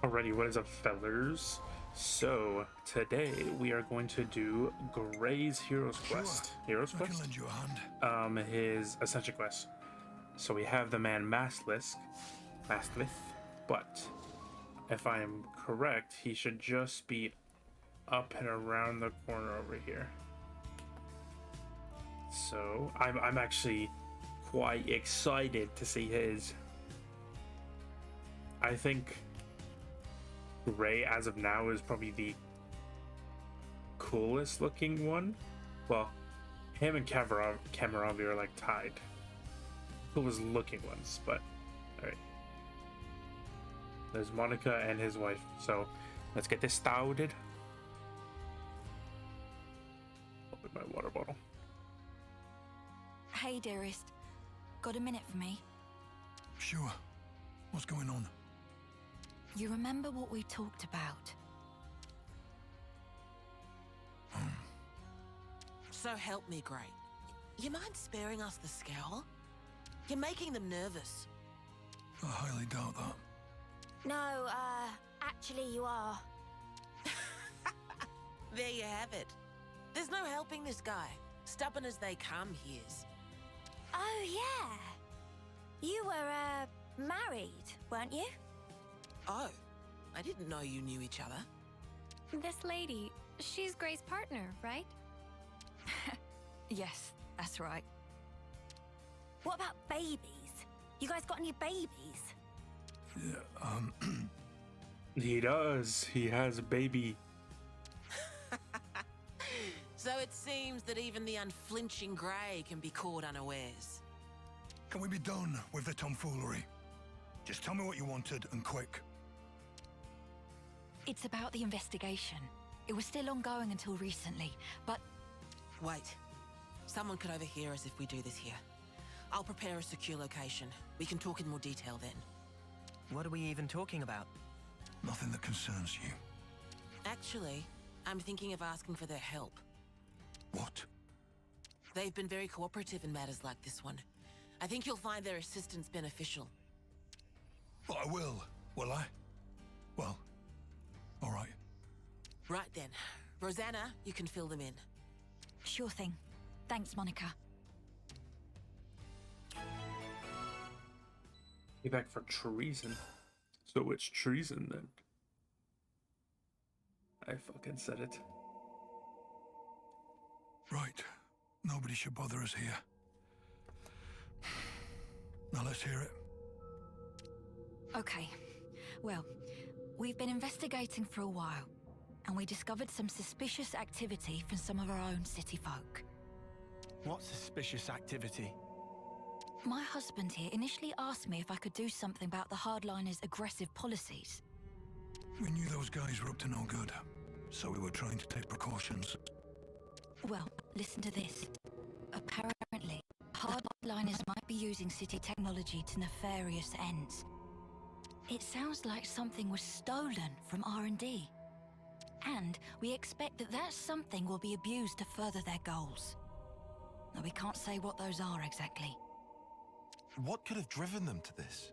Alrighty, what is up, fellers? So today we are going to do Gray's Hero's Quest. Hero's I Quest? can lend you a hand. His Ascension Quest. So we have the man Mastlith, but if I am correct, he should just be up and around the corner over here. So I'm actually quite excited to see his. I think Gray, as of now, is probably the coolest looking one. Well, him and Kamaravi are like tied. Coolest looking ones, but alright. There's Monica and his wife, so let's get this started. Open my water bottle. Hey, dearest. Got a minute for me? Sure. What's going on? You remember what we talked about? So help me, Gray. You mind sparing us the scowl? You're making them nervous. I highly doubt that. No, actually you are. There you have it. There's no helping this guy. Stubborn as they come, he is. Oh, yeah. You were, married, weren't you? Oh, I didn't know you knew each other. This lady, she's Gray's partner, right? Yes, that's right. What about babies? You guys got any babies? Yeah, He does. He has a baby. So it seems that even the unflinching Gray can be caught unawares. can we be done with the tomfoolery? Just tell me what you wanted, and quick. It's about the investigation. It was still ongoing until recently, but Wait. Someone could overhear us if we do this here. I'll prepare a secure location. We can talk in more detail then. What are we even talking about? Nothing that concerns you. Actually, I'm thinking of asking for their help. What? They've been very cooperative in matters like this one. I think you'll find their assistance beneficial. Well, I will I? Well, all right. Right then. Rosanna, you can fill them in. sure thing. Thanks, Monica. Payback for treason. So it's treason then. I fucking said it. Right. Nobody should bother us here. Now let's hear it. Okay. Well, we've been investigating for a while, and we discovered some suspicious activity from some of our own city folk. What suspicious activity? My husband here initially asked me if I could do something about the hardliners' aggressive policies. We knew those guys were up to no good, so we were trying to take precautions. Well, listen to this. Apparently, hardliners might be using city technology to nefarious ends. It sounds like something was stolen from R&D. And we expect that something will be abused to further their goals. Now, we can't say what those are exactly. What could have driven them to this?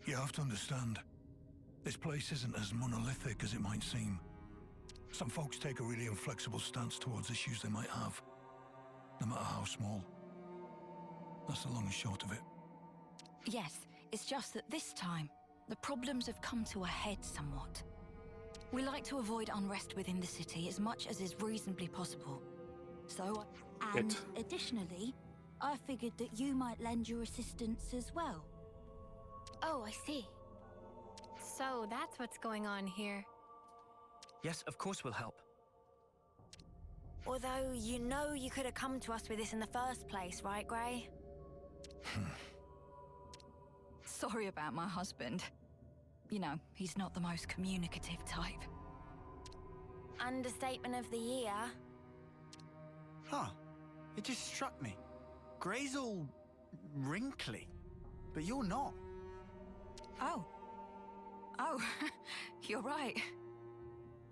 You have to understand, this place isn't as monolithic as it might seem. Some folks take a really inflexible stance towards issues they might have, no matter how small. That's the long and short of it. Yes, it's just that this time, the problems have come to a head somewhat. We like to avoid unrest within the city as much as is reasonably possible. So, And additionally, I figured that you might lend your assistance as well. Oh, I see. So that's what's going on here. Yes, of course we'll help. Although you know you could have come to us with this in the first place, right, Gray? Sorry about my husband. You know, he's not the most communicative type. Understatement of the year. Huh. It just struck me. Gray's all wrinkly, but you're not. Oh, you're right.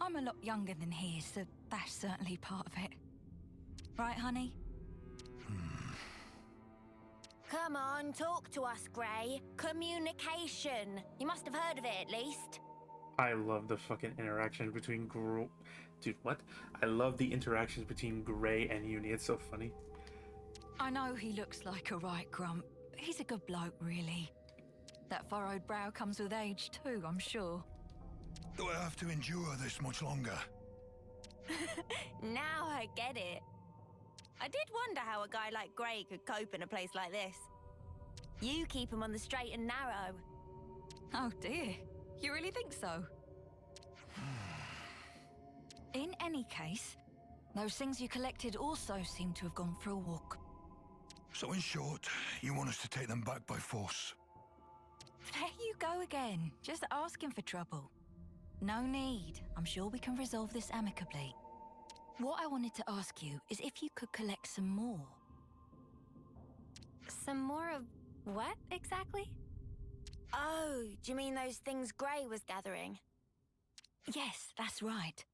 I'm a lot younger than he is, so that's certainly part of it. Right, honey? Come on, talk to us, Gray. Communication. You must have heard of it, at least. I love the fucking interactions between Dude, what? I love the interactions between Gray and Uni. It's so funny. I know he looks like a right grump. He's a good bloke, really. That furrowed brow comes with age too, I'm sure. Do I have to endure this much longer? Now I get it. I did wonder how a guy like Gray could cope in a place like this. You keep him on the straight and narrow. Oh dear, you really think so? In any case, those things you collected also seem to have gone for a walk. So in short, you want us to take them back by force? There you go again, just asking for trouble. No need, I'm sure we can resolve this amicably. What I wanted to ask you is if you could collect some more. Some more of what exactly? Oh, do you mean those things Gray was gathering? Yes, that's right.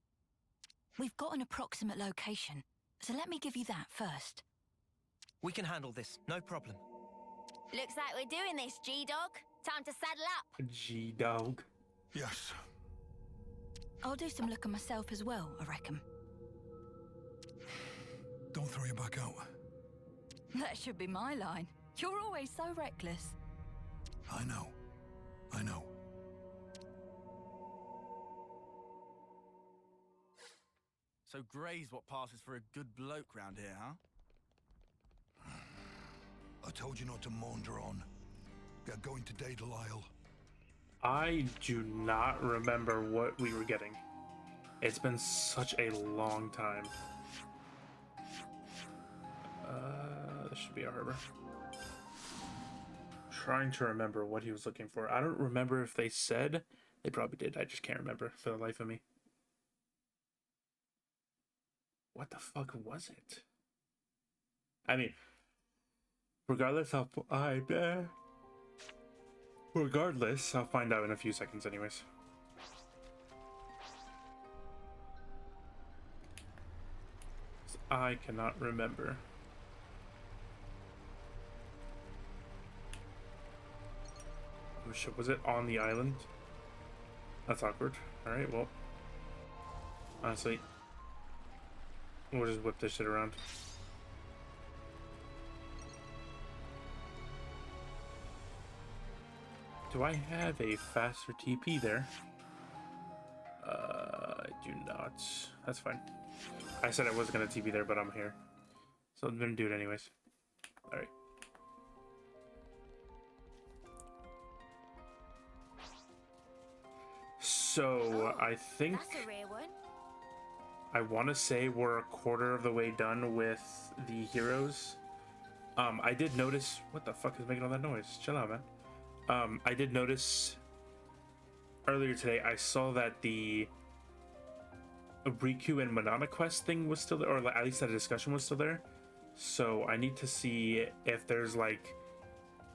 We've got an approximate location, so let me give you that first. We can handle this, no problem. Looks like we're doing this, G-Dog. Time to saddle up. G-Dog. Yes. I'll do some looking myself as well, I reckon. Don't throw you back out. That should be my line. You're always so reckless. I know. I know. So Gray's what passes for a good bloke round here, huh? I told you not to maunder on. We are going to Daedal Isle. I do not remember what we were getting. It's been such a long time. This should be a harbor. Trying to remember what he was looking for. I don't remember if they said. They probably did. I just can't remember for the life of me. What the fuck was it? I mean, regardless, I'll find out in a few seconds anyways. I cannot remember. Oh shit, was it on the island? That's awkward. Alright, well. Honestly, we'll just whip this shit around. Do I have a faster TP there? I do not. That's fine. I said I wasn't gonna TP there, but I'm here. So I'm gonna do it anyways. Alright. So I think That's a rare one. I want to say we're a quarter of the way done with the heroes. I did notice. What the fuck is making all that noise? Chill out, man. I did notice earlier today. I saw that the Riku and Manana quest thing was still there, or at least that discussion was still there. So I need to see if there's like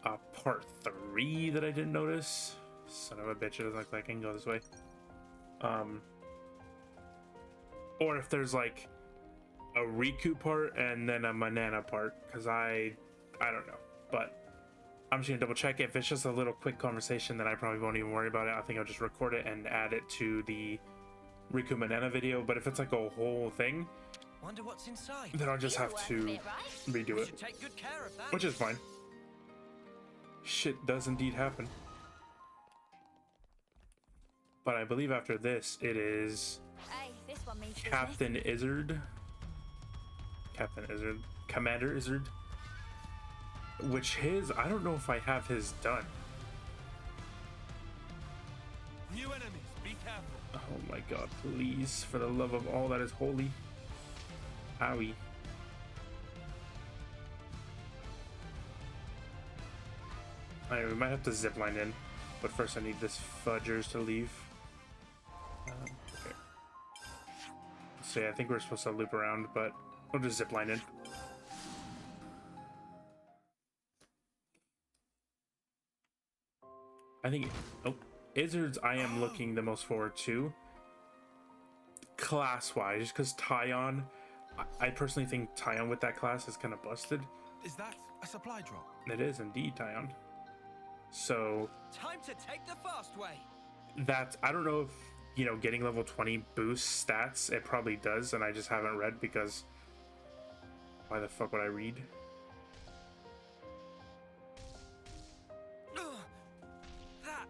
a part 3 that I didn't notice. Son of a bitch! It doesn't look like I can go this way. Or if there's like a Riku part and then a Manana part, because I don't know, but I'm just gonna double check. If it's just a little quick conversation, then I probably won't even worry about it. I think I'll just record it and add it to the Riku Manana video. But if it's like a whole thing, Wonder what's inside. then I'll just have to redo it, Take good care of that. which is fine. Shit does indeed happen. But I believe after this, it is Hey, this one means Captain Izzard. Captain Izzard. Commander Izzard. Which I don't know if I have his done. New enemies, be careful. Oh my god, please, for the love of all that is holy. Owie. Alright, we might have to zipline in, but first I need this fudgers to leave. Okay. So yeah, I think we're supposed to loop around, but we'll just zipline in. I think, oh, Izzards I am looking the most forward to. Class-wise, just because Tyon, I personally think Tyon with that class is kind of busted. Is that a supply drop? It is indeed Tyon. So, Time to take the fast way. that I don't know if, you know, getting level 20 boosts stats. It probably does, and I just haven't read because why the fuck would I read? That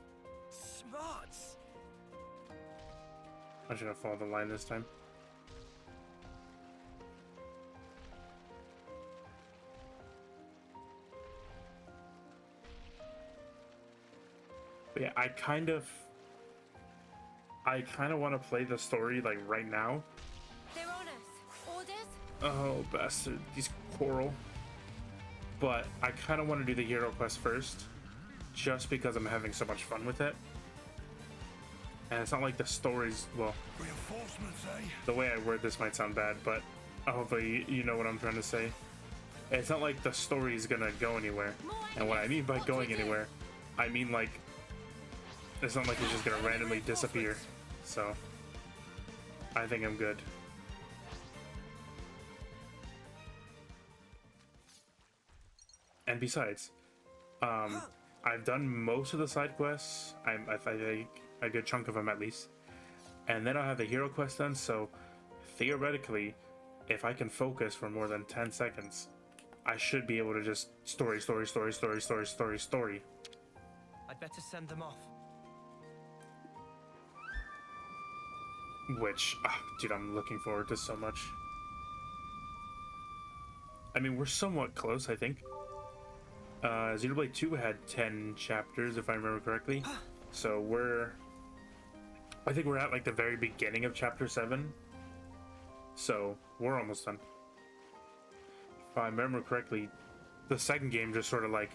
smarts. I should have followed the line this time. But yeah, I kind of want to play the story like right now. They're on us. Orders? Oh, bastard, these coral. But I kind of want to do the hero quest first, just because I'm having so much fun with it. And it's not like the story's, well, Reinforcements, eh? the way I word this might sound bad, but hopefully you know what I'm trying to say. It's not like the story's gonna go anywhere. And what I mean by going anywhere, I mean like, it's not like it's just gonna randomly disappear. So, I think I'm good. And besides, I've done most of the side quests. I think a good chunk of them at least. And then I'll have the hero quest done, so theoretically, if I can focus for more than 10 seconds, I should be able to just story. I'd better send them off. Which, dude, I'm looking forward to so much. I mean, we're somewhat close, I think. Xenoblade 2 had 10 chapters, if I remember correctly. So I think we're at like the very beginning of chapter 7. So we're almost done. If I remember correctly, the second game just sort of like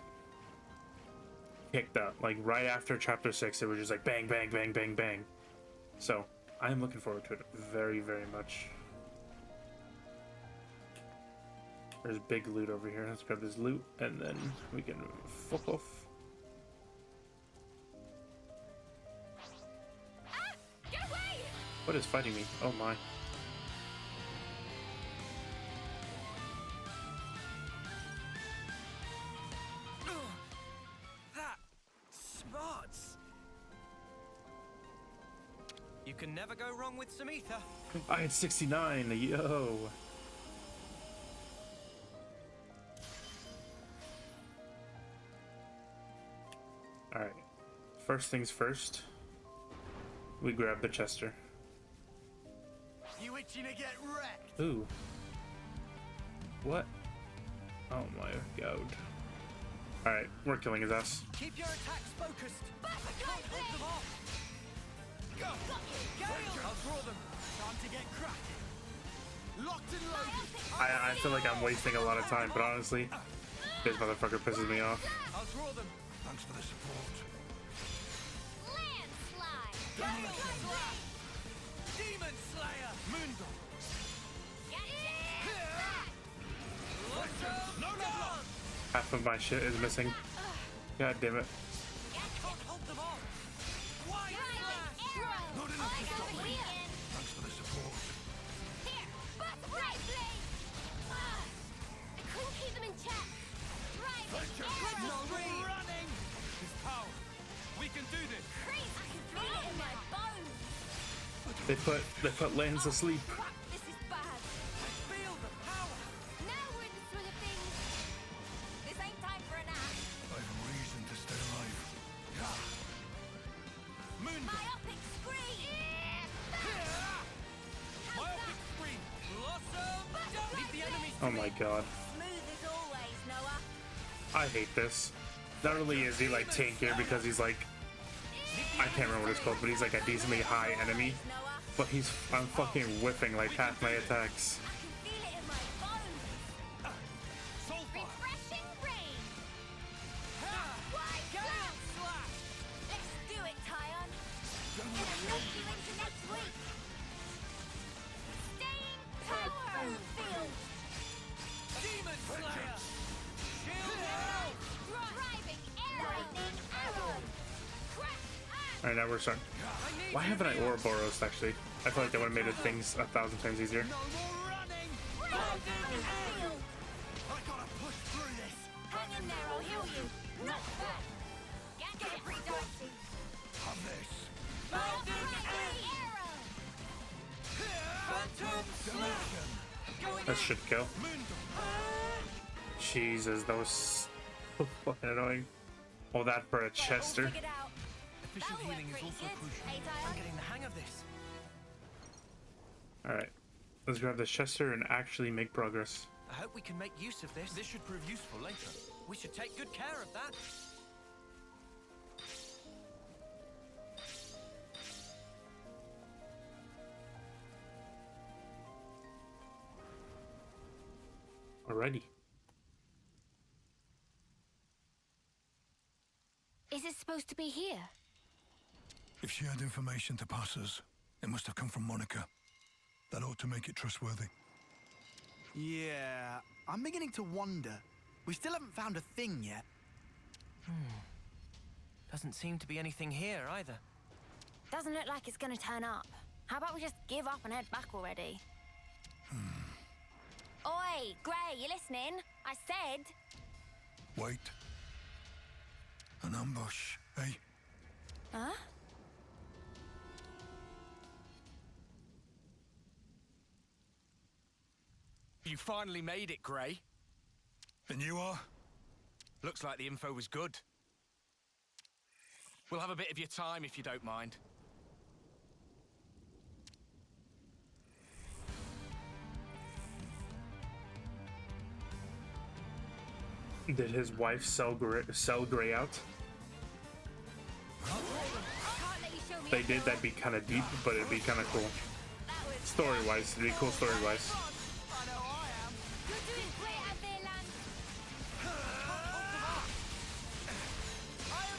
kicked up. Like right after chapter 6, it was just like bang, bang, bang, bang, bang. So I am looking forward to it very, very much. There's big loot over here. Let's grab this loot and then we can fuck off. Get away! What is fighting me? Oh my. That smarts. You can never go wrong with some ether. I had 69. Yo. Alright. First things first. We grab the Chester. You itching to get wrecked? Ooh. What? Oh my god. Alright, we're killing his ass. Keep your attacks focused. I can't hold them off. Go! Gale! I'll draw them. Time to get cracking. Locked and loaded. I feel like I'm wasting a lot of time, but honestly, this motherfucker pisses me off. I'll draw them. Thanks for the support. Landslide. Demon Slayer. Moondog. Half of my shit is missing. God damn it. Can't hold them off. Why? Not enough to stop me. Thanks for the support. Here, but right blade. I couldn't keep them in check. Driving arrow. Running. His power. We can do this. Crazy. I can feel it in my bones. They put Lance asleep. Crap, this is bad. Feel the power. Now we're in the swing of things. This ain't time for a nap. I have reason to stay alive. Myopic scream. Myopic scream. Blossom. Leave the enemies to Oh my god. Smooth as always, Noah. I hate this. Not only is he like tankier because he's like, I can't remember what it's called, but he's like a decently high enemy. Noah. But I'm fucking whiffing like half my attacks. I can feel it in my bones. Refreshing rain. Wide Gale slash. slash. Let's do it, Tyon. Gonna milk you into next week. Staying power. Field. Demon Slayer. Shield arrow. Driving arrow. Lightning arrow. Crash. Alright, now we're starting. Why haven't I Ouroboros actually? I feel like that would have made things 1,000 times easier. No more running. Field. I gotta push through this. Hang in there, I'll heal you. Not bad. Get it, dicey. Have this. That should kill. Jesus, that was so fucking annoying. All that for a Chester. Efficient healing is also crucial. I'm getting the hang of this. Alright. Let's grab the Chester and actually make progress. I hope we can make use of this. This should prove useful later. We should take good care of that. Alrighty. Is it supposed to be here? If she had information to pass us, it must have come from Monica. That ought to make it trustworthy. Yeah, I'm beginning to wonder. We still haven't found a thing yet. Doesn't seem to be anything here either. Doesn't look like it's gonna turn up. How about we just give up and head back already? Oi, Grey, you listening? I said... Wait. An ambush, eh? Huh? You finally made it, Grey. And you are? Looks like the info was good. We'll have a bit of your time if you don't mind. Did his wife sell Gray out? If they did, that'd be kind of deep, but it'd be kind of cool. Story-wise, it'd be cool story-wise.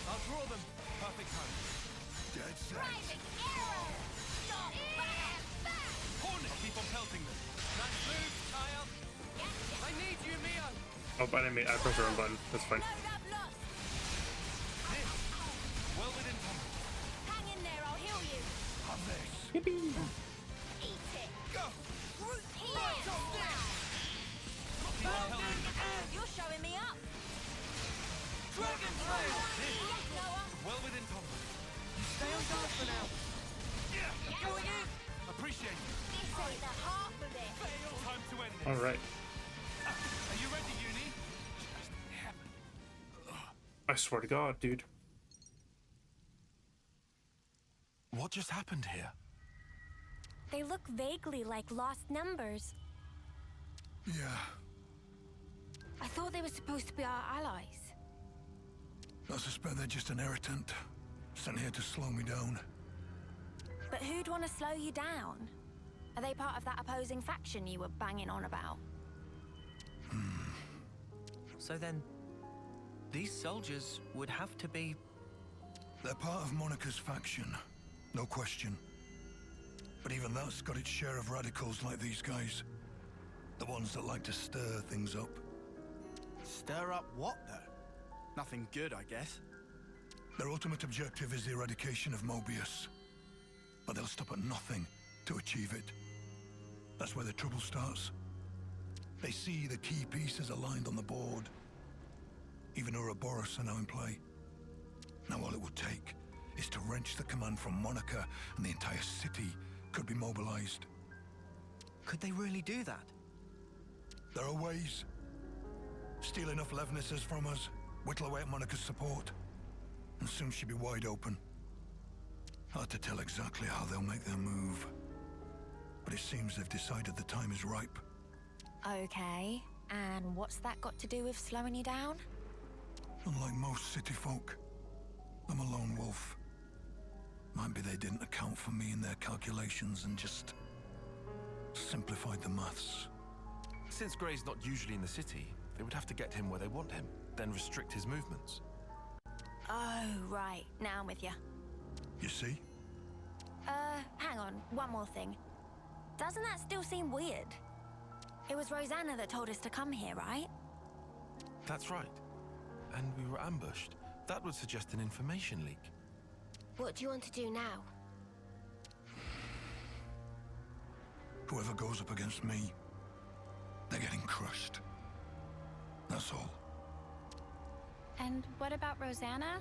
I'll draw them. Perfect time. Dead set. Hornet, keep on pelting them. Nice move, Kyle. I need you, Mio. Oh, I didn't mean, I pressed the wrong button. That's fine. Well within combat. Hang in there, I'll heal you. Have this. Yippee! Eat it. Go. You're showing me up. Dragon Slayer. Yes, Noah. Well within combat. You stay on guard for now. Yeah. Going in. Appreciate it. This ain't the half of it. Time to end this. Alright. Are you ready, Uni? I swear to God, dude. What just happened here? They look vaguely like lost numbers. Yeah. I thought they were supposed to be our allies. I suspect they're just an irritant. Sent here to slow me down. But who'd want to slow you down? Are they part of that opposing faction you were banging on about? So then, these soldiers would have to be... They're part of Monica's faction. No question. But even that's got its share of radicals like these guys. The ones that like to stir things up. Stir up what, though? Nothing good, I guess. Their ultimate objective is the eradication of Mobius. But they'll stop at nothing to achieve it. That's where the trouble starts. They see the key pieces aligned on the board. Even Ouroboros are now in play. Now all it would take is to wrench the command from Monica, and the entire city could be mobilized. Could they really do that? There are ways. Steal enough Levnesses from us, whittle away at Monica's support, and soon she'll be wide open. Hard to tell exactly how they'll make their move. But it seems they've decided the time is ripe. Okay, and what's that got to do with slowing you down? Unlike most city folk, I'm a lone wolf. Might be they didn't account for me in their calculations and just simplified the maths. Since Gray's not usually in the city, they would have to get him where they want him, then restrict his movements. Oh, right. Now I'm with you. You see? Hang on. One more thing. Doesn't that still seem weird? It was Rosanna that told us to come here, right? That's right. And we were ambushed. That would suggest an information leak. What do you want to do now? Whoever goes up against me, they're getting crushed. That's all. And what about Rosanna?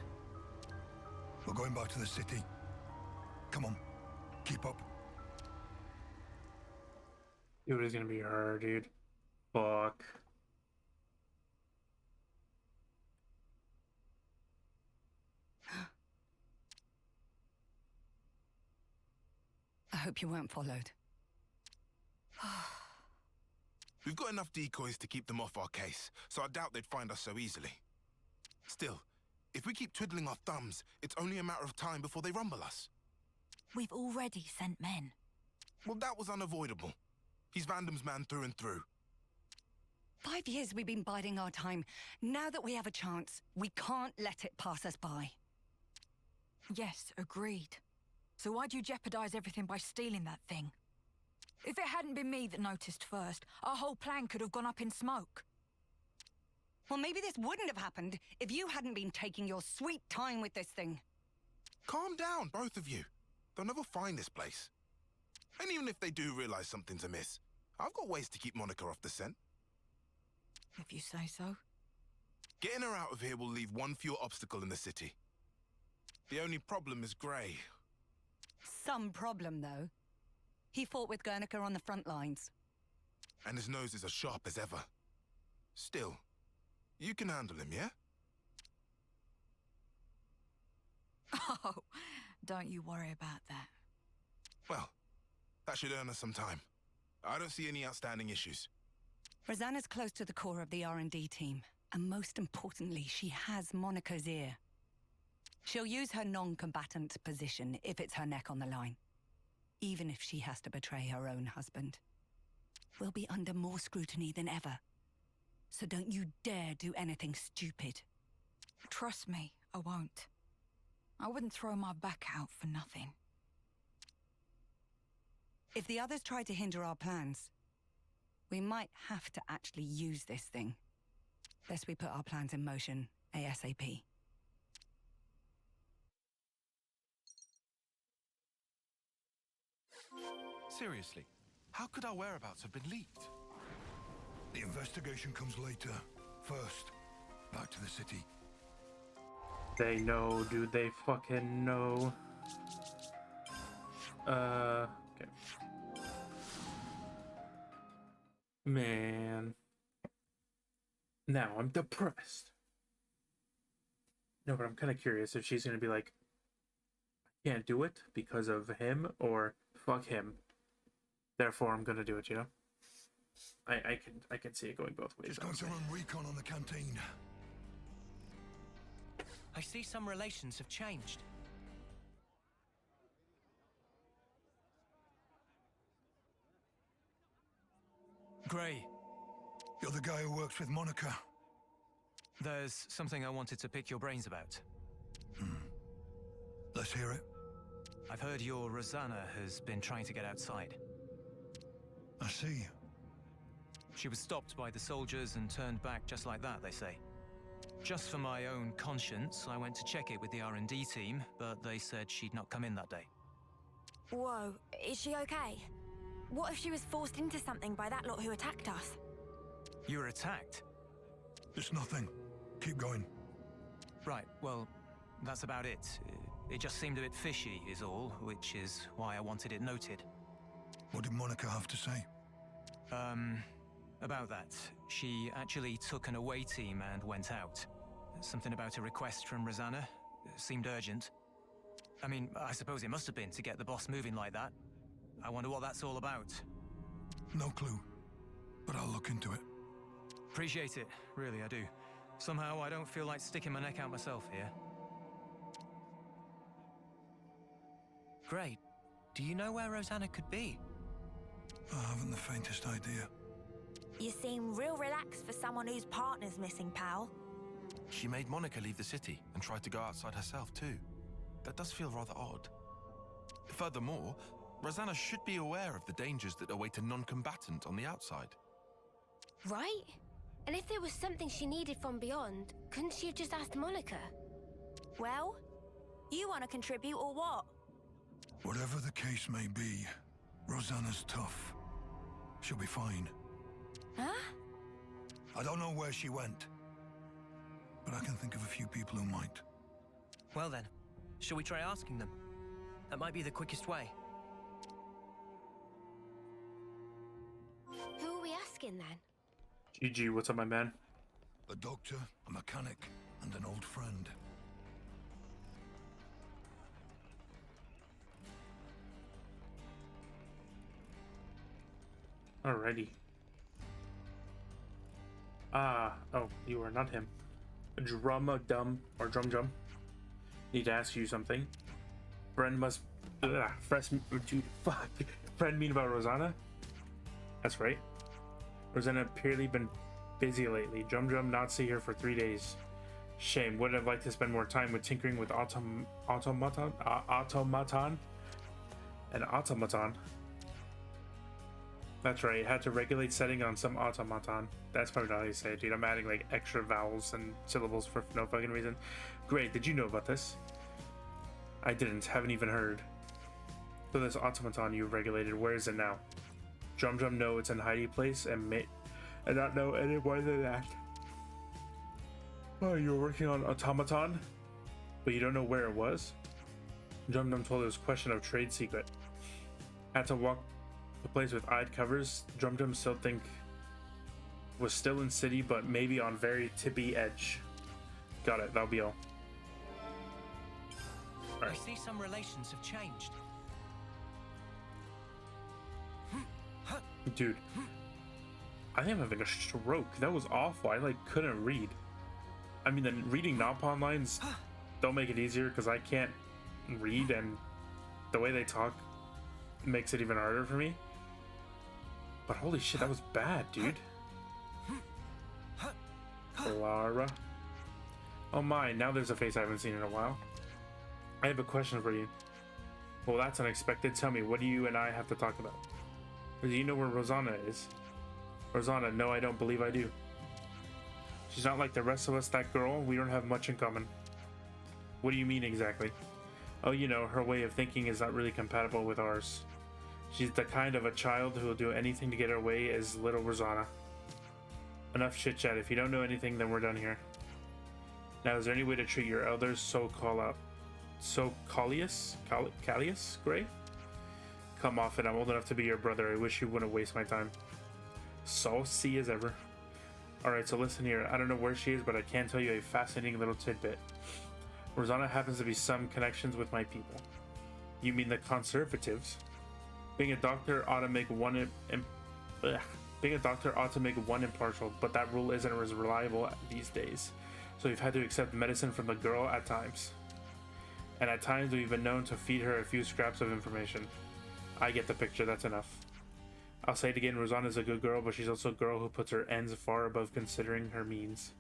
We're going back to the city. Keep up. It was gonna be her, dude. Fuck. I hope you weren't followed. We've got enough decoys to keep them off our case, so I doubt they'd find us so easily. Still, if we keep twiddling our thumbs, it's only a matter of time before they rumble us. We've already sent men. Well, that was unavoidable. He's Vandam's man through and through. 5 years we've been biding our time. Now that we have a chance, we can't let it pass us by. Yes, agreed. So why'd you jeopardize everything by stealing that thing? If it hadn't been me that noticed first, our whole plan could have gone up in smoke. Well, maybe this wouldn't have happened if you hadn't been taking your sweet time with this thing. Calm down, both of you. They'll never find this place. And even if they do realize something's amiss, I've got ways to keep Monica off the scent. If you say so. Getting her out of here will leave one fewer obstacle in the city. The only problem is Grey. Some problem, though. He fought with Guernica on the front lines. And his nose is as sharp as ever. Still, you can handle him, yeah? Oh, don't you worry about that. Well, that should earn us some time. I don't see any outstanding issues. Rosanna's close to the core of the R&D team. And most importantly, she has Monica's ear. She'll use her non-combatant position if it's her neck on the line. Even if she has to betray her own husband. We'll be under more scrutiny than ever. So don't you dare do anything stupid. Trust me, I won't. I wouldn't throw my back out for nothing. If the others try to hinder our plans, we might have to actually use this thing. Best we put our plans in motion ASAP. Seriously, how could our whereabouts have been leaked? The investigation comes later. First, back to the city. They know, dude. They fucking know. Okay. Man. Now I'm depressed. No, but I'm kind of curious if she's gonna be like, I can't do it because of him, or fuck him. Therefore, I'm gonna do it. You know. I can see it going both ways. Just going to run recon on the canteen. I see some relations have changed. Grey. You're the guy who works with Monica. There's something I wanted to pick your brains about. Let's hear it. I've heard your Rosanna has been trying to get outside. I see. She was stopped by the soldiers and turned back just like that, they say. Just for my own conscience, I went to check it with the R&D team, but they said she'd not come in that day. Whoa, is she okay? What if she was forced into something by that lot who attacked us? You were attacked? It's nothing. Keep going. Right, well, that's about it. It just seemed a bit fishy, is all, which is why I wanted it noted. What did Monica have to say? About that. She actually took an away team and went out. Something about a request from Rosanna. Seemed urgent. I mean, I suppose it must have been to get the boss moving like that. I wonder what that's all about. No clue. But I'll look into it. Appreciate it. Really, I do. Somehow, I don't feel like sticking my neck out myself here. Great. Do you know where Rosanna could be? I haven't the faintest idea. You seem real relaxed for someone whose partner's missing, pal. She made Monica leave the city and tried to go outside herself too. That does feel rather odd. Furthermore, Rosanna should be aware of the dangers that await a non-combatant on the outside. Right? And if there was something she needed from beyond, couldn't she have just asked Monica? Well, you want to contribute or what? Whatever the case may be, Rosanna's tough. She'll be fine. Huh? I don't know where she went, but I can think of a few people who might. Well then, shall we try asking them? That might be the quickest way. talking then? GG, what's up, my man? A doctor, a mechanic, and an old friend. Alrighty. Oh, you are not him. Drum-a-dum, or drum-jum. Need to ask you something. Friend must... dude, fuck. Friend mean about Rosanna? That's right. Rosanna apparently been busy lately. Drum not see her for 3 days. Shame. Would have liked to spend more time with tinkering with automaton? An automaton. That's right. Had to regulate setting on some automaton. That's probably not how you say it, dude. I'm adding like extra vowels and syllables for no fucking reason. Great. Did you know about this? I didn't. Haven't even heard. So this automaton you regulated, where is it now? Drum know it's in hiding place and not know any more than that. Oh, you were working on automaton, but you don't know where it was? Drum told it was a question of trade secret. Had to walk the place with eyed covers. Drum still think was still in city, but maybe on very tippy edge. Got it. That'll be all. I see some relations have changed. Dude, I think I'm having a stroke. That was awful. I like couldn't read. I mean, the reading Nopon lines don't make it easier because I can't read, and the way they talk makes it even harder for me. But holy shit, that was bad, dude. Clara. Oh my, now there's a face I haven't seen in a while. I have a question for you. Well, that's unexpected. Tell me, what do you and I have to talk about? Or do you know where Rosanna is? Rosanna, no, I don't believe I do. She's not like the rest of us, that girl. We don't have much in common. What do you mean exactly? Oh, you know, her way of thinking is not really compatible with ours. She's the kind of a child who will do anything to get her way as little Rosanna. Enough chit chat. If you don't know anything, then we're done here. Now, is there any way to treat your elders so Callius Gray? Come off it. I'm old enough to be your brother. I wish you wouldn't waste my time. Saucy as ever. Alright, so listen here. I don't know where she is, but I can tell you a fascinating little tidbit. Rosanna happens to be some connections with my people. You mean the conservatives? Being a doctor ought to make one impartial, but that rule isn't as reliable these days. So we've had to accept medicine from the girl at times. And at times we've been known to feed her a few scraps of information. I get the picture, that's enough. I'll say it again, Rosanna's a good girl, but she's also a girl who puts her ends far above considering her means.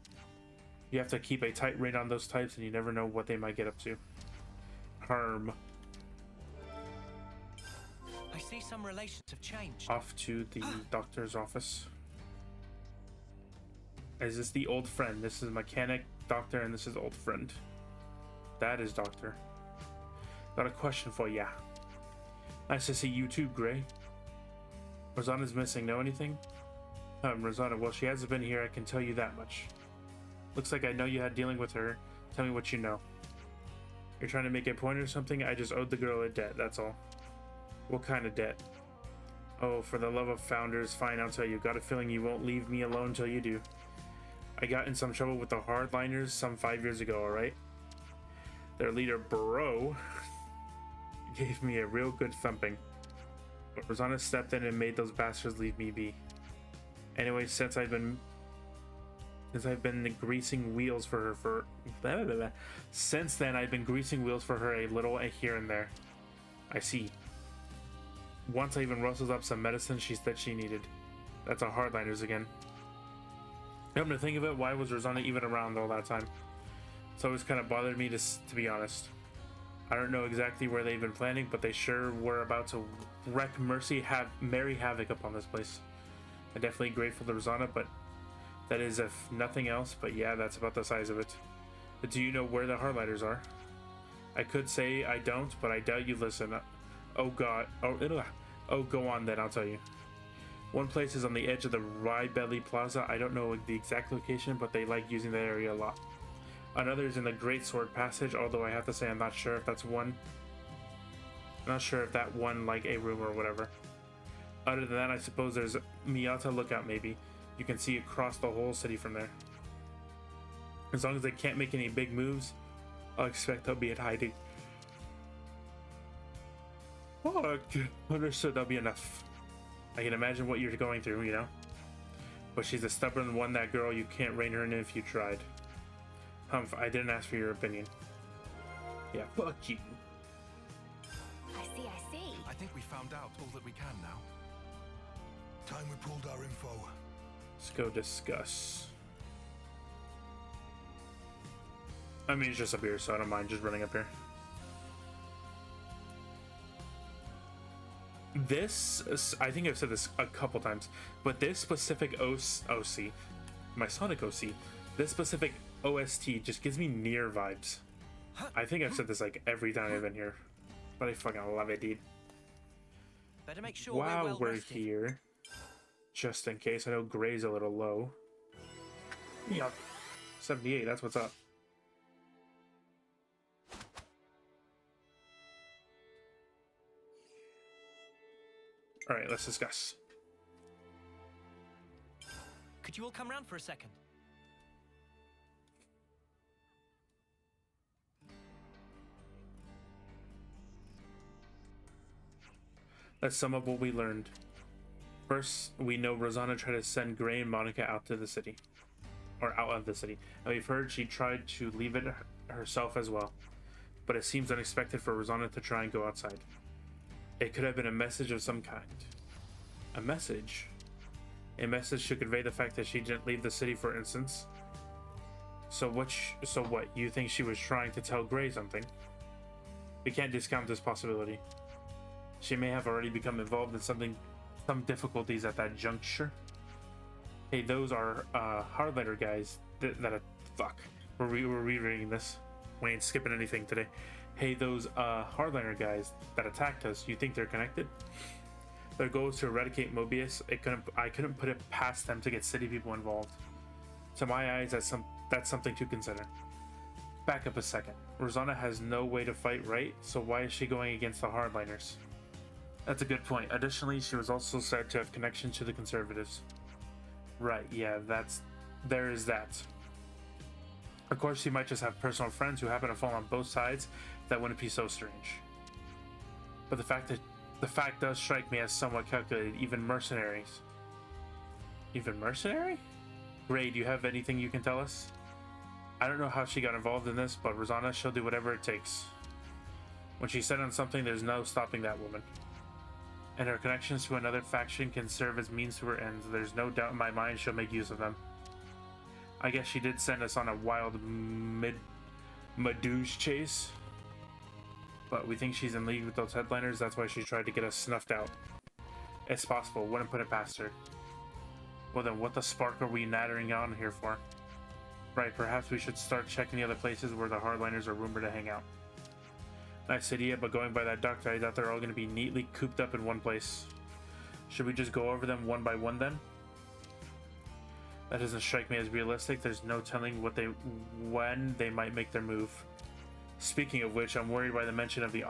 You have to keep a tight rein on those types, and you never know what they might get up to. Harm. I see some relations have changed. Off to the doctor's office. Is this the old friend? This is mechanic, doctor, and this is old friend. That is doctor. Got a question for ya. Nice to see you too, Gray. Rosanna's missing. Know anything? Rosanna, well, she hasn't been here, I can tell you that much. Looks like I know you had dealing with her. Tell me what you know. You're trying to make a point or something? I just owed the girl a debt, that's all. What kind of debt? Oh, for the love of founders, fine, I'll tell you. Got a feeling you won't leave me alone till you do. I got in some trouble with the hardliners some 5 years ago, alright? Their leader, Bro, gave me a real good thumping. But Rosanna stepped in and made those bastards leave me be. Anyway, since I've been greasing wheels for her since then I've been greasing wheels for her a little here and there. I see. Once I even rustled up some medicine she said she needed. That's a hardliners again. Come to think of it, why was Rosanna even around all that time? It's always kind of bothered me to be honest. I don't know exactly where they've been planning, but they sure were about to wreak merry havoc upon this place. I'm definitely grateful to Rosanna, but that is if nothing else, but yeah, that's about the size of it. But do you know where the hardliners are? I could say I don't, but I doubt you listen. Oh god, oh go on then, I'll tell you. One place is on the edge of the Rye Belly Plaza. I don't know the exact location, but they like using that area a lot. Another is in the Great Sword Passage, although I have to say I'm not sure if that's one. I'm not sure if that one like a room or whatever. Other than that, I suppose there's Miyata Lookout maybe. You can see across the whole city from there. As long as they can't make any big moves, I'll expect they'll be in hiding. Oh, understood, that'll be enough. I can imagine what you're going through, you know? But she's a stubborn one, that girl. You can't rein her in if you tried. Humph, I didn't ask for your opinion. Yeah, fuck you. I see. I think we found out all that we can now. Time we pulled our info. Let's go discuss. I mean, it's just up here, so I don't mind just running up here. This, I think I've said this a couple times, but this specific OC, my Sonic OC, this specific OST just gives me Nier vibes. I think I've said this like every time I've been here, but I fucking love it, dude. Better make sure While we're well we're rested. here, just in case, I know Gray's a little low. Yeah, 78, that's what's up. All right, let's discuss. Could you all come round for a second? Let's sum up what we learned. First, we know Rosanna tried to send Gray and Monica out to the city. Or out of the city. And we've heard she tried to leave it herself as well. But it seems unexpected for Rosanna to try and go outside. It could have been a message of some kind. A message? A message to convey the fact that she didn't leave the city, for instance. So what, you think she was trying to tell Gray something? We can't discount this possibility. She may have already become involved in some difficulties at that juncture. Hey, those are hardliner guys fuck. We're rereading this. We ain't skipping anything today. Hey, those hardliner guys that attacked us, you think they're connected? Their goal is to eradicate Mobius. I couldn't put it past them to get city people involved. To my eyes, that's something to consider. Back up a second. Rosanna has no way to fight, right? So why is she going against the hardliners? That's a good point. Additionally, she was also said to have connection to the conservatives. Right, yeah, there is that. Of course, she might just have personal friends who happen to fall on both sides. That wouldn't be so strange. But the fact does strike me as somewhat calculated. Even mercenaries. Even mercenary? Ray, do you have anything you can tell us? I don't know how she got involved in this, but Rosanna, she'll do whatever it takes. When she's set on something, there's no stopping that woman. And her connections to another faction can serve as means to her ends. There's no doubt in my mind she'll make use of them. I guess she did send us on a wild Madouge chase. But we think she's in league with those headliners, that's why she tried to get us snuffed out. It's possible, wouldn't put it past her. Well then, what the spark are we nattering on here for? Right, perhaps we should start checking the other places where the hardliners are rumored to hang out. Nice idea, but going by that doctor, I doubt they're all going to be neatly cooped up in one place. Should we just go over them one by one then? That doesn't strike me as realistic. There's no telling when they might make their move. Speaking of which, I'm worried by the mention of the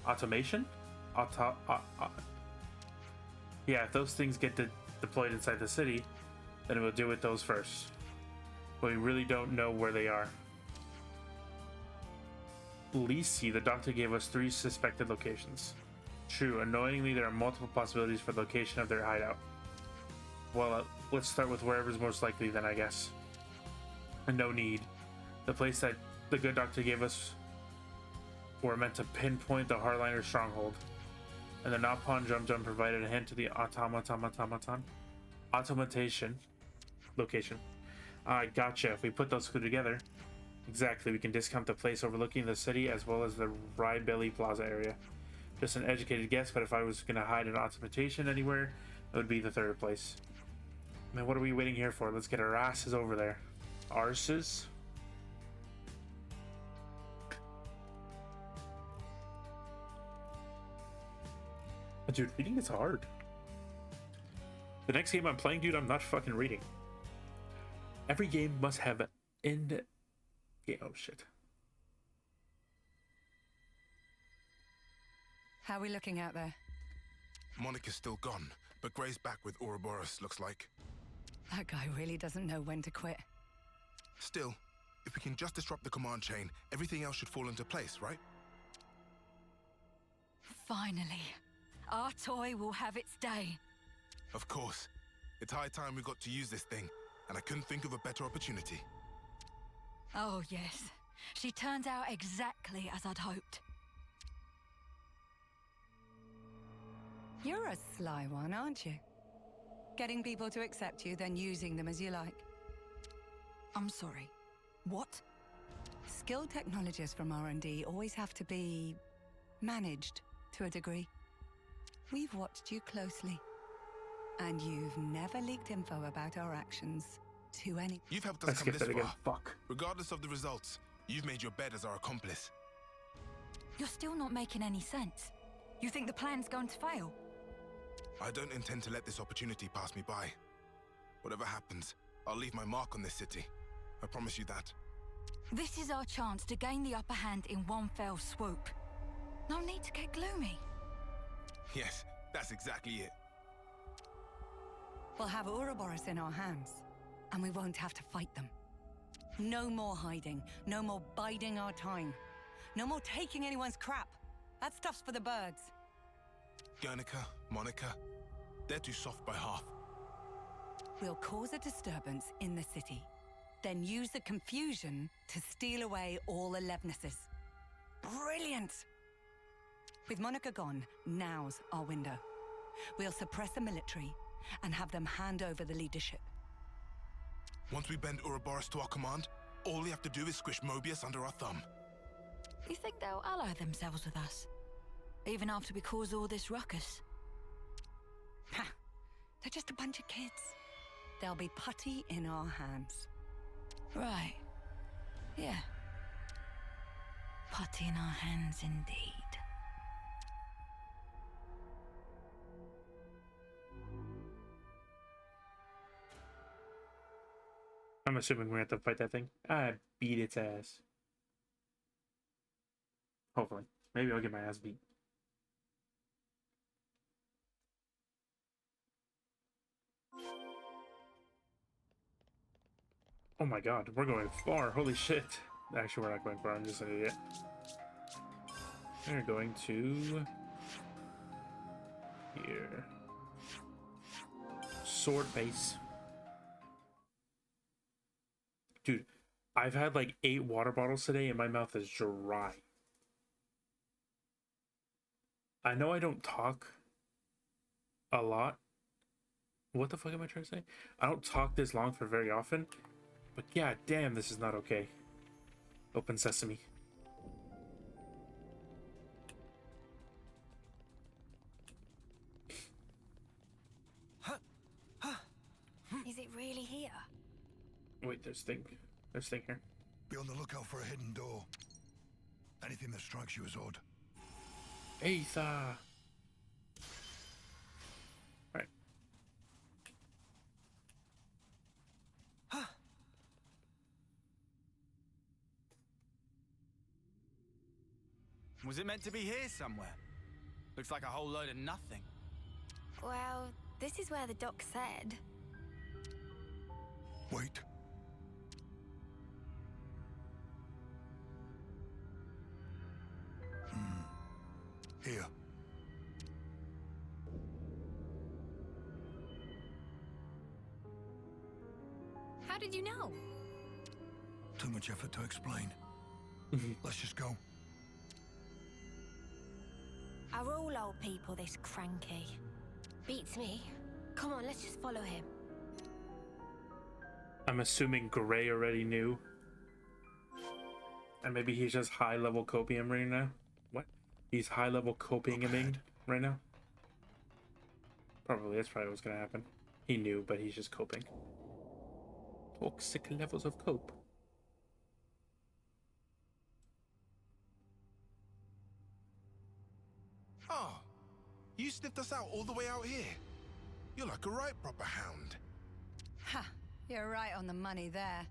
automation? Yeah, if those things get deployed inside the city, then we'll deal with those first. But we really don't know where they are. Lisi, the doctor, gave us 3 suspected locations. True, annoyingly, there are multiple possibilities for the location of their hideout. Well, let's start with wherever's most likely then, I guess. No need. The place that the good doctor gave us were meant to pinpoint the hardliner stronghold. And the Napon Jum provided a hint to the automation location. Gotcha. If we put those 2 together, exactly, we can discount the place overlooking the city as well as the Rye-Belly Plaza area. Just an educated guess, but if I was going to hide an automation anywhere, it would be the 3rd place. Man, what are we waiting here for? Let's get our asses over there. Arses? Dude, reading is hard. The next game I'm playing, dude, I'm not fucking reading. Every game must have an end. Yeah, oh shit. How are we looking out there? Monica's still gone, but Gray's back with Ouroboros, looks like. That guy really doesn't know when to quit. Still, if we can just disrupt the command chain, everything else should fall into place, right? Finally. Our toy will have its day. Of course. It's high time we got to use this thing, and I couldn't think of a better opportunity. Oh, yes. She turns out exactly as I'd hoped. You're a sly one, aren't you? Getting people to accept you, then using them as you like. I'm sorry. What? Skilled technologists from R&D always have to be managed to a degree. We've watched you closely, and you've never leaked info about our actions to any. You've helped us come this far. Regardless of the results, you've made your bed as our accomplice. You're still not making any sense. You think the plan's going to fail? I don't intend to let this opportunity pass me by. Whatever happens, I'll leave my mark on this city. I promise you that. This is our chance to gain the upper hand in one fell swoop. No need to get gloomy. Yes, that's exactly it. We'll have Ouroboros in our hands, and we won't have to fight them. No more hiding, no more biding our time. No more taking anyone's crap. That stuff's for the birds. Guernica, Monica, they're too soft by half. We'll cause a disturbance in the city, then use the confusion to steal away all Alevnuses. Brilliant! With Monica gone, now's our window. We'll suppress the military and have them hand over the leadership. Once we bend Ouroboros to our command, all we have to do is squish Mobius under our thumb. You think they'll ally themselves with us? Even after we cause all this ruckus? Ha! They're just a bunch of kids. They'll be putty in our hands. Right. Yeah. Putty in our hands indeed. I'm assuming we're going to have to fight that thing. I beat its ass. Hopefully. Maybe I'll get my ass beat. Oh my god, we're going far. Holy shit. Actually, we're not going far. I'm just an idiot. We're going to... here. Sword base. Dude, I've had like 8 water bottles today and my mouth is dry. I know I don't talk a lot. What the fuck am I trying to say? I don't talk this long for very often. But yeah, damn, this is not okay. Open sesame. Is it really here? Wait, there's thing here. Be on the lookout for a hidden door. Anything that strikes you as odd. Aether! Right. Was it meant to be here somewhere? Looks like a whole load of nothing. Well, this is where the doc said. Wait. Here. How did you know? Too much effort to explain. Let's just go. Are all old people this cranky? Beats me. Come on, let's just follow him. I'm assuming Gray already knew. And maybe he's just high-level copium right now. What? He's high-level copiuming right now? Probably, that's probably what's gonna happen. He knew, but he's just coping. Toxic levels of cope. Oh, you sniffed us out all the way out here. You're like a right proper hound. Ha! You're right on the money there.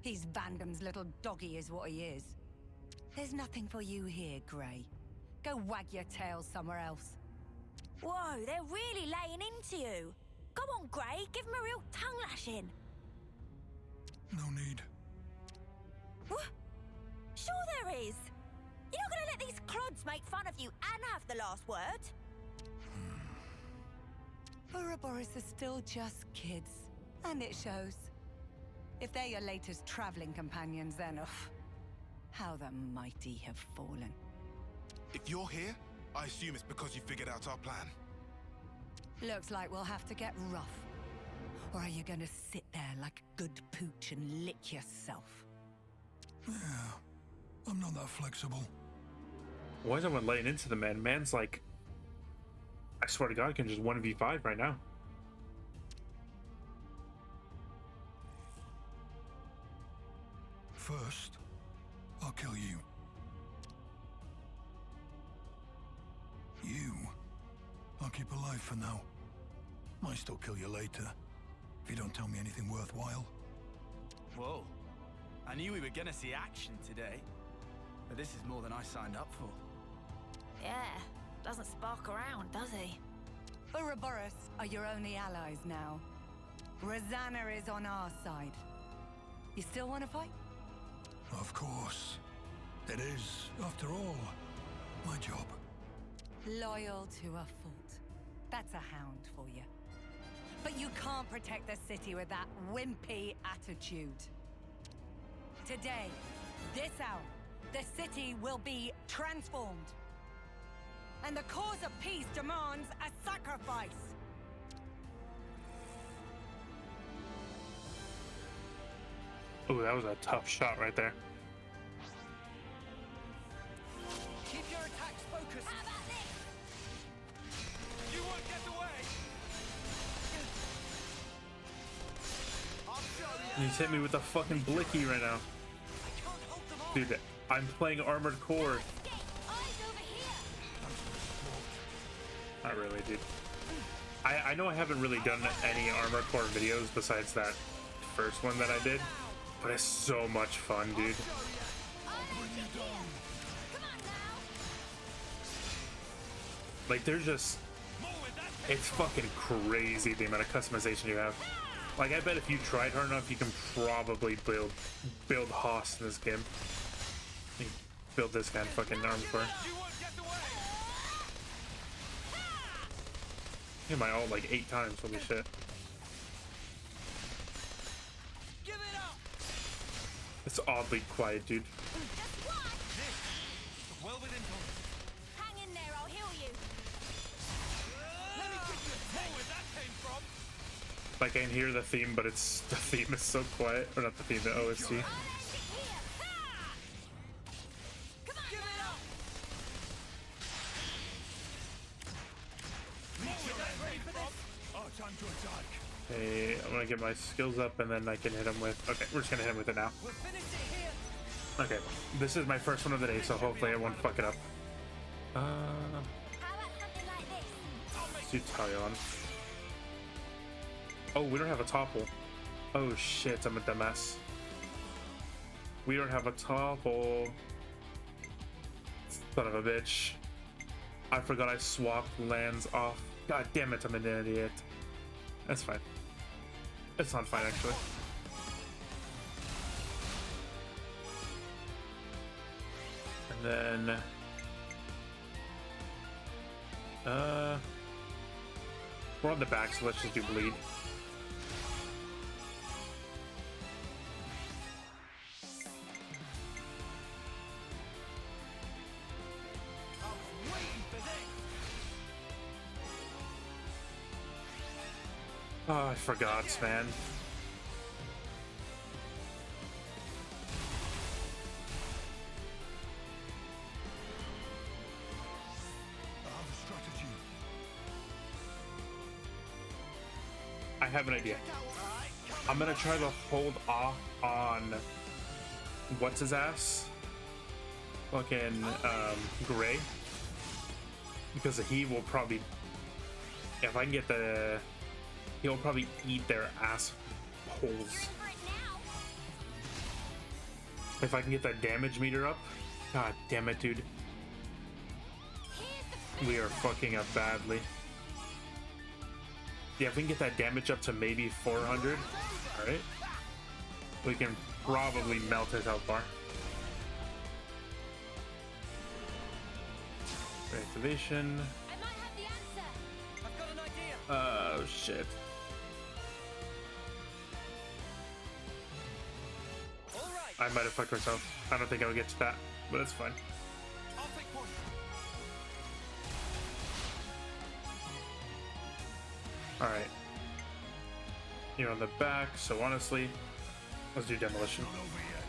He's Vandam's little doggy is what he is. There's nothing for you here, Grey. Go wag your tail somewhere else. Whoa, they're really laying into you. Go on, Grey, give them a real tongue lashing. No need. What? Sure there is. You're not gonna let these clods make fun of you and have the last word? Ouroboros are still just kids, and it shows. If they're your latest traveling companions, then how the mighty have fallen. If you're here, I assume it's because you figured out our plan. Looks like we'll have to get rough. Or are you gonna sit there like a good pooch and lick yourself? Yeah, I'm not that flexible. Why is everyone laying into the man? Man's like, I swear to God, I can just 1v5 right now. First, I'll kill you. You, I'll keep alive for now. Might still kill you later, if you don't tell me anything worthwhile. Whoa. I knew we were gonna see action today, but this is more than I signed up for. Yeah, doesn't spark around, does he? Ouroboros are your only allies now. Rosanna is on our side. You still want to fight? Of course. It is, after all, my job. Loyal to a fault. That's a hound for you. But you can't protect the city with that wimpy attitude. Today, this hour, the city will be transformed. And the cause of peace demands a sacrifice. Oh, that was a tough shot right there. Keep your attacks focused. How about this? You won't get away. I'll show you. He's hit me with a fucking blicky right now. Dude, I'm playing Armored Core. Not really, dude. I know I haven't really done any Armored Core videos besides that first one that I did, but it's so much fun, dude. Like, there's just... It's fucking crazy the amount of customization you have. Like, I bet if you tried hard enough, you can probably build Hoss in this game. You can build this kind of fucking Armored Core. Hit my ult like 8 times, holy shit. It's oddly quiet, dude. Well within Hang in there, I'll heal you. Let me give you a where that came from. Like, I can hear the theme, but it's the theme is so quiet. Or not the theme, the OST. Okay, I'm gonna get my skills up and then I can hit him with... Okay, we're just gonna hit him with it now. Okay, this is my first one of the day, so hopefully I won't fuck it up. Let's do Talion. Oh, we don't have a topple. Oh shit, I'm a dumbass. We don't have a topple. Son of a bitch. I forgot I swapped lands off. God damn it, I'm an idiot. That's fine. It's not fine, actually. And then... we're on the back, so let's just do bleed. Oh, I forgot, man. I have an idea. I'm gonna try to hold off on what's his ass, fucking Gray, because he will probably, if I can get the, he'll probably eat their assholes. If I can get that damage meter up, god damn it, dude. We are fucking up badly. Yeah, if we can get that damage up to maybe 400, alright, we can probably melt his health bar. Activation. I might have the answer. I've got an idea. Oh shit. All right. I might have fucked myself. I don't think I would get to that, but it's fine. I'll take point. Alright. You're on the back, so honestly, let's do demolition. Not over yet.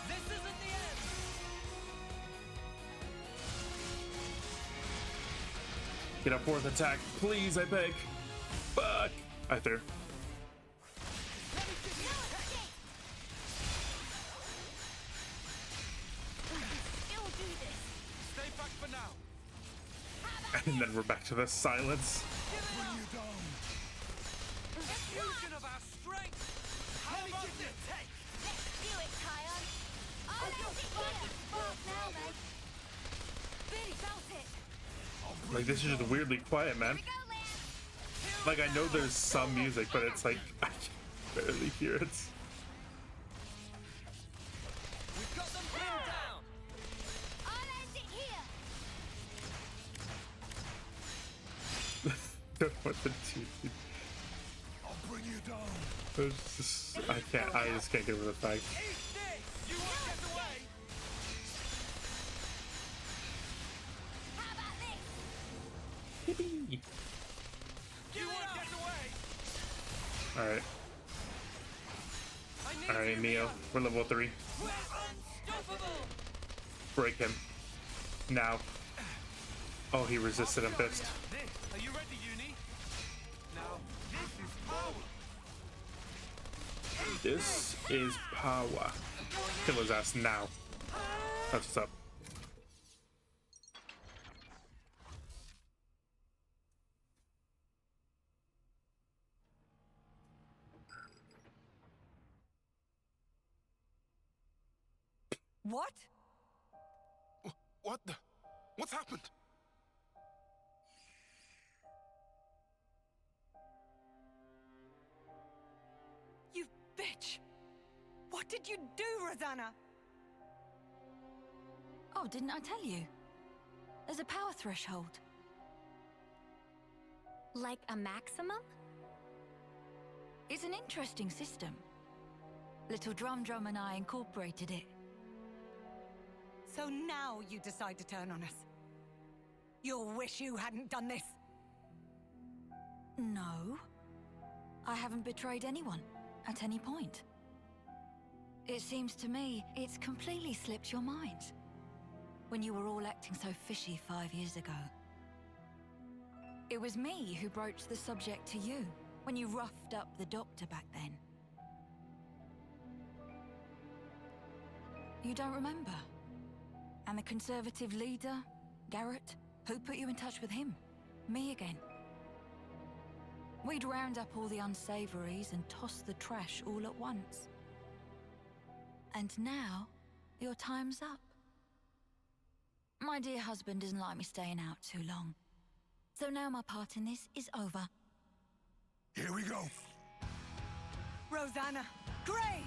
This isn't the end. Get a fourth attack, please, I beg. Fuck! I threw. Still do this. Stay back for now. And then we're back to the silence. Bring you down. The fusion of our strength. How much it take? Let's do it, Kion. I'll end it here. Spark now, mate. Really felt it. Like, this is just weirdly quiet, man. Here we go, Lance. Like, I know there's some music, but it's like, I can barely hear it. We've got them pinned down. I'll end it here. Don't know what to do. I'll bring you down. It's just, I just can't get over the fact. Eat this. You won't get away. How about this? Yippee! You won't get away. Alright, I need alright, you, Mio. We're level 3. We're unstoppable. Break him. Now. Oh, he resisted. I'm pissed. This. Are you ready, Uni? Now, this is power. This is power. Kill his ass now. That's what's up. What? What the? What's happened? You bitch! What did you do, Rosanna? Oh, didn't I tell you? There's a power threshold. Like a maximum? It's an interesting system. Little Drum and I incorporated it. So now you decide to turn on us. You'll wish you hadn't done this. No. I haven't betrayed anyone at any point. It seems to me it's completely slipped your minds when you were all acting so fishy 5 years ago. It was me who broached the subject to you when you roughed up the doctor back then. You don't remember? And the Conservative leader, Garrett, who put you in touch with him? Me again. We'd round up all the unsavories and toss the trash all at once. And now, your time's up. My dear husband doesn't like me staying out too long. So now my part in this is over. Here we go. Rosanna! Gray!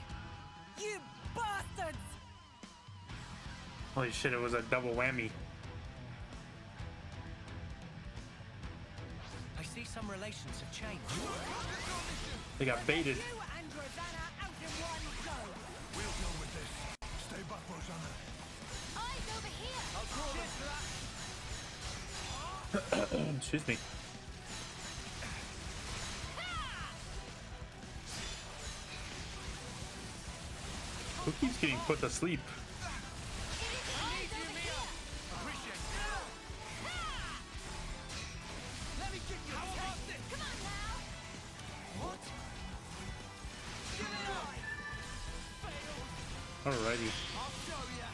You bastards! Holy shit, it was a double whammy. I see some relations have changed. They got baited. You and Rosanna out in one go! We'll deal with this. Stay back, Rosanna. Eyes over here. I'll call this that. Excuse me. Who keeps getting put to sleep? Let me give you a taste. Come on now. What? Give it up. Alrighty. I'll show ya.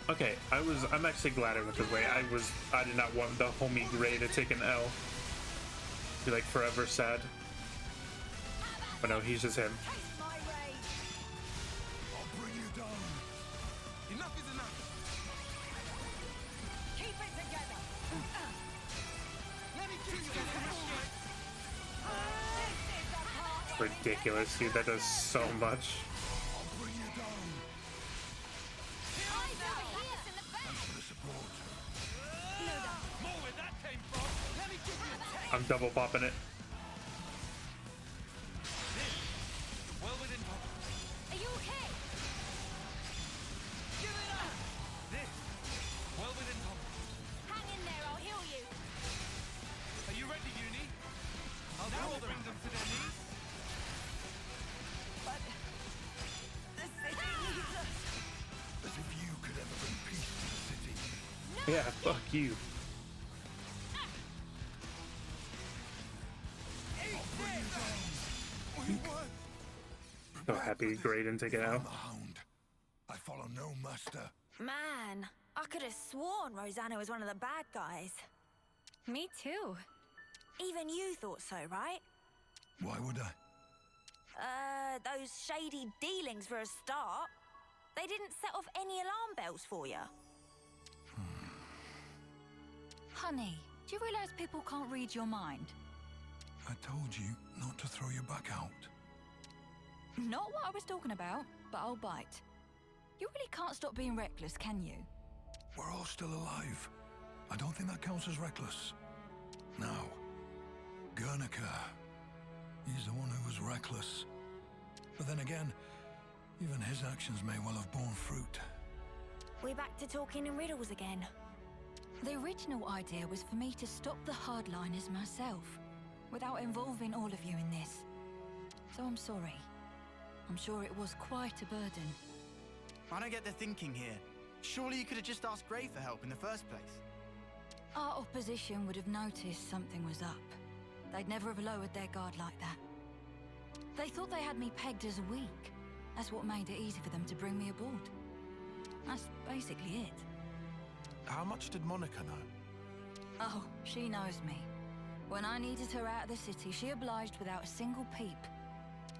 Okay, I'm actually glad I went this way. I did not want the homie Gray to take an L. Be like forever sad. But no, he's just him. Enough is enough. Keep it together. Let me give you this restraint. Ridiculous, dude. That does so much. I'll bring you down. Eyes over here in the back. Thanks for the support. More where that came from. Let me give you a taste. I'm double popping it. Well within. Are you okay? Give it up. This. Well within. Hang in there, I'll heal you. Are you ready, Uni? Now we'll bring them to their knees. But the city needs us. As if you could ever bring peace to the city. Yeah, fuck you. So happy Gray didn't take it out. I'm a hound. I follow no master. Man, I could have sworn Rosanna was one of the bad guys. Me too. Even you thought so, right? Why would I? Those shady dealings for a start. They didn't set off any alarm bells for you. Honey, do you realize people can't read your mind? I told you not to throw your back out. Not what I was talking about, but I'll bite. You really can't stop being reckless, can you? We're all still alive. I don't think that counts as reckless. Now, Guernica. He's the one who was reckless. But then again, even his actions may well have borne fruit. We're back to talking in riddles again. The original idea was for me to stop the hardliners myself, without involving all of you in this. So I'm sorry. I'm sure it was quite a burden. I don't get the thinking here. Surely you could have just asked Gray for help in the first place. Our opposition would have noticed something was up. They'd never have lowered their guard like that. They thought they had me pegged as weak. That's what made it easy for them to bring me aboard. That's basically it. How much did Monica know? Oh, she knows me. When I needed her out of the city, she obliged without a single peep.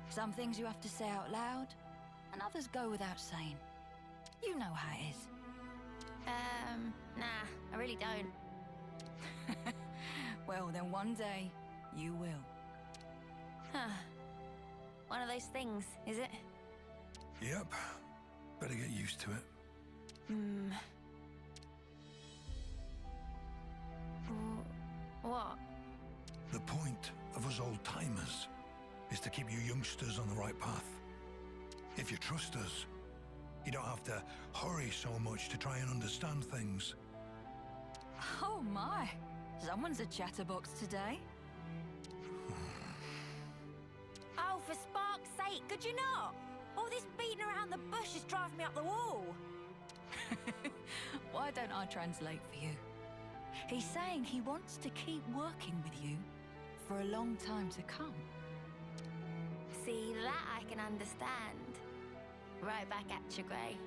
Some things you have to say out loud, and others go without saying. You know how it is. Nah, I really don't. Well, then one day, you will. Huh. One of those things, is it? Yep. Better get used to it. What? The point of us old-timers is to keep you youngsters on the right path. If you trust us, you don't have to hurry so much to try and understand things. Oh my! Someone's a chatterbox today. Oh, for spark's sake, could you not? All this beating around the bush is driving me up the wall. Why don't I translate for you? He's saying he wants to keep working with you for a long time to come. See, that I can understand. Right back at you, Gray.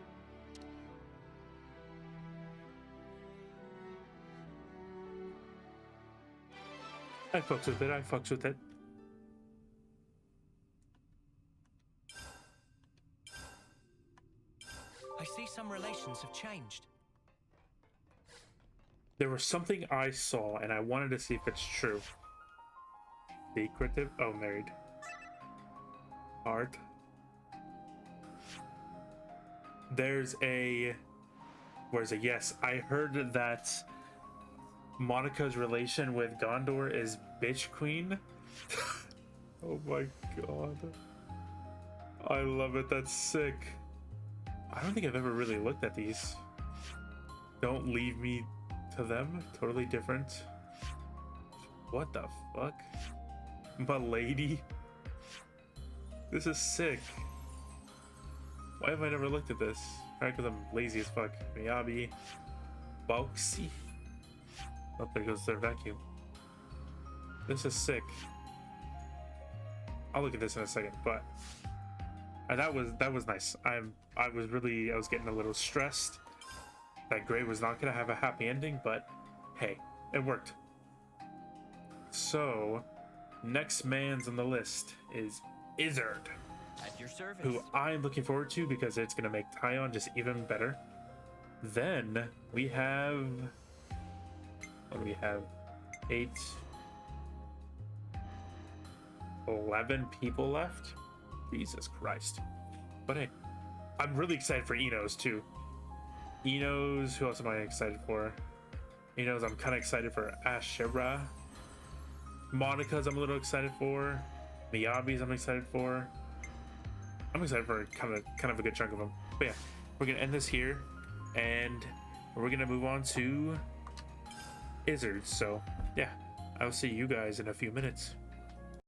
I fucks with it, I fucks with it. I see some relations have changed. There was something I saw and I wanted to see if it's true. Secretive? Oh, married. Art. There's a... Where's it? Yes, I heard that Monica's relation with Gondor is bitch queen. Oh my god. I love it, that's sick. I don't think I've ever really looked at these. Don't leave me to them. Totally different. What the fuck? Milady? This is sick. Why have I never looked at this? Probably because I'm lazy as fuck. Miyabi. Boxy. Oh, there goes their vacuum. This is sick. I'll look at this in a second, but that was nice. I was getting a little stressed that Gray was not gonna have a happy ending, but hey, it worked. So, next man's on the list is Izzard, At your service. who I'm looking forward to because it's gonna make Tyon just even better. Then we have, what do we have? 11 people left. Jesus Christ. But hey, I'm really excited for Enos too. Enos, who else am I excited for? Enos, I'm kind of excited for Ashera. Monica's I'm a little excited for. Miyabi's I'm excited for. I'm excited for kind of a good chunk of them. But yeah, we're gonna end this here, and we're gonna move on to Izzards. So yeah, I'll see you guys in a few minutes.